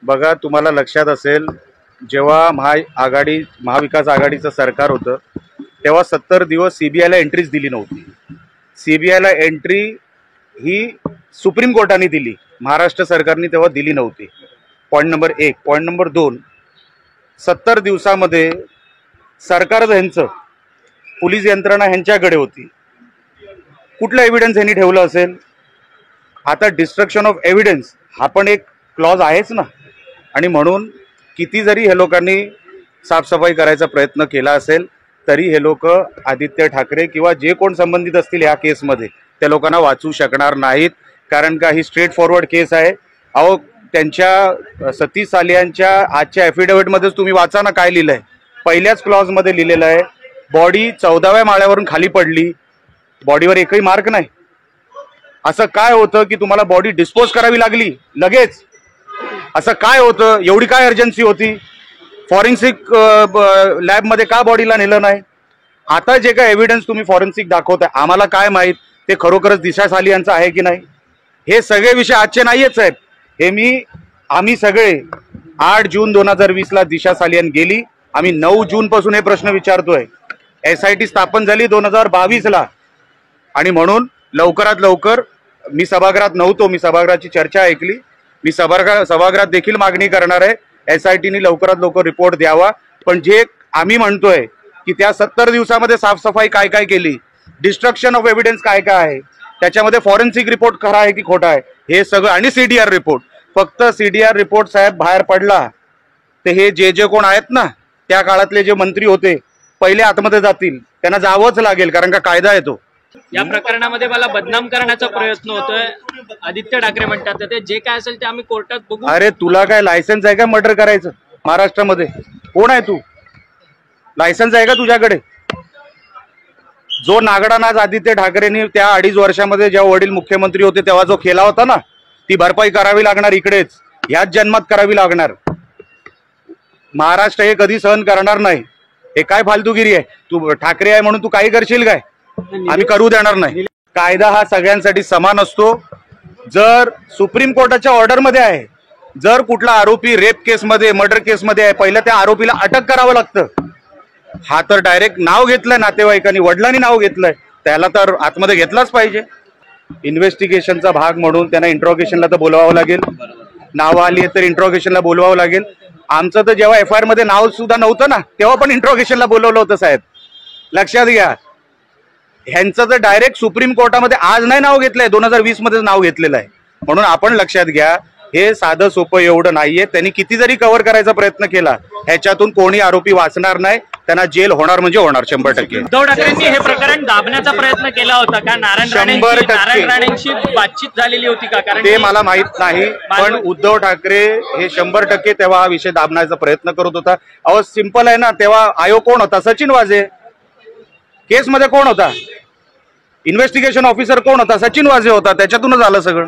बघा, तुम्हाला लक्षात असेल, जेव्हा महाविकास आघाडीचं सरकार होतं तेव्हा 70 दिवस सीबीआयला एंट्रीज दिली नव्हती. सीबीआयला एंट्री ही सुप्रीम कोर्टाने दिली, महाराष्ट्र सरकारने तेव्हा दिली नव्हती. Point number 1. पॉईंट नंबर 2, 70 दिवसामध्ये सरकार ह्यांचं, पोलीस यंत्रणा ह्यांच्याकडे होती. कुठलं एव्हिडन्स ह्यांनी ठेवलं असेल? आता डिस्ट्रक्शन ऑफ एव्हिडन्स हा पण एक क्लॉज आहेच ना. आणि म्हणून किती जरी हे लोकांनी साफसफाई करायचा प्रयत्न केला असेल तरी हे लोक आदित्य ठाकरे किंवा जे कोण संबंधित असतील या केसमध्ये त्या लोकांना वाचू शकणार नाहीत. कारण का ही स्ट्रेट फॉरवर्ड केस आहे. अहो, त्यांच्या सतीश सालियांच्या आजच्या ॲफिडेव्हिटमध्येच तुम्ही वाचा ना काय लिहिलंय. पहिल्याच क्लॉजमध्ये लिहिलेलं आहे, बॉडी 14व्या माळ्यावरून खाली पडली, बॉडीवर एकही मार्क नाही. असं काय होतं की तुम्हाला बॉडी डिस्पोज करावी लागली लगेच? असं काय होतं? एवढी काय अर्जन्सी होती? फॉरेन्सिक लॅबमध्ये का बॉडीला नेलं नाही? आता जे काय एव्हिडन्स तुम्ही फॉरेन्सिक दाखवताय, आम्हाला काय माहीत ते खरोखरच दिशा सालियांचं आहे की नाही? हे सगळे विषय आजचे नाहीयेत साहेब. आम्ही सगळे 8 जून 2020ला दिशा सालियन गेली. आम्ही 9 जून पासून हे प्रश्न विचारतोय. SIT स्थापन झाली 2022ला. आणि म्हणून लवकरात लवकर, मी सभागृहात नव्हतो, मी सभागृहाची चर्चा ऐकली, मी सभागृहात देखील मागणी करणार आहे SITने लवकरात लवकर रिपोर्ट द्यावा. पण जे आम्ही म्हणतोय की त्या 70 दिवसामध्ये साफसफाई काय काय केली, डिस्ट्रक्शन ऑफ एव्हिडन्स काय काय आहे, त्याच्यामध्ये फॉरेन्सिक रिपोर्ट खरा आहे की खोटा आहे, हे सगळं, आणि CDR रिपोर्ट. फक्त CDR रिपोर्ट साहेब बाहेर पडला तर हे जे कोण आहेत ना, त्या काळातले जे मंत्री होते पहिले आतमध्ये जातील, त्यांना जावंच लागेल, कारण का कायदा येतो. या प्रकरणामध्ये मला बदनाम करण्याचा प्रयत्न होतोय. आदित्य ठाकरे म्हणतात ते जे काय असेल ते आम्ही कोर्टात बघू. अरे, तुला काय लायसन्स आहे का मर्डर करायचं? महाराष्ट्रामध्ये कोण आहे तू? लायसन्स आहे का तुझ्याकडे? जो नागडानाच आदित्य ठाकरेंनी त्या 2.5 वर्षामध्ये जेव्हा वडील मुख्यमंत्री होते तेव्हा जो केला होता ना, ती भरपाई करावी लागणार इकडेच, ह्याच जन्मात करावी लागणार. महाराष्ट्र हे कधी सहन करणार नाही. हे काय फालतूगिरी आहे? तू ठाकरे आहे म्हणून तू काही करशील काय? आम्ही करू देणार नाही. कायदा हा सगळ्यांसाठी समान असतो. जर सुप्रीम कोर्टाच्या ऑर्डरमध्ये आहे, जर कुठला आरोपी रेप केसमध्ये, मर्डर केसमध्ये आहे, पहिलं त्या आरोपीला अटक करावं लागतं. हा तर डायरेक्ट नाव घेतलंय नातेवाईकांनी, वडिलांनी नाव घेतलंय, त्याला तर आतमध्ये घेतलाच पाहिजे. इन्व्हेस्टिगेशनचा भाग म्हणून त्यांना इंट्रोगेशनला तर बोलवावं लागेल. नावं आली तर इंट्रोगेशनला बोलवावं लागेल. आमचं तर जेव्हा FIR मध्ये नाव सुद्धा नव्हतं ना, तेव्हा पण इंट्रोगेशनला बोलवलं होतं साहेब. लक्षात घ्या, ह्यांचं तर डायरेक्ट सुप्रीम कोर्टामध्ये आज नाही नाव घेतलंय, 2020 मध्ये नाव घेतलेलं आहे. म्हणून आपण लक्षात घ्या, हे साधं सोपं एवढं नाहीये. त्यांनी किती जरी कव्हर करायचा प्रयत्न केला, ह्याच्यातून कोणी आरोपी वाचणार नाही. त्यांना जेल होणार म्हणजे होणार 100%. उद्धव ठाकरेंनी हे प्रकरण दाबण्याचा प्रयत्न केला होता का? नारायण राणेंशी बातचीत झालेली होती का? कारण ते मला माहित नाही, पण उद्धव ठाकरे हे 100% तेव्हा हा विषय दाबण्याचा प्रयत्न करत होता. अहो, सिंपल आहे ना, तेव्हा आयोग कोण होता? सचिन वाझे. केसमध्ये कोण होता? इन्व्हेस्टिगेशन ऑफिसर कोण होता? सचिन वाझे होता. त्याच्यातूनच आलं सगळं.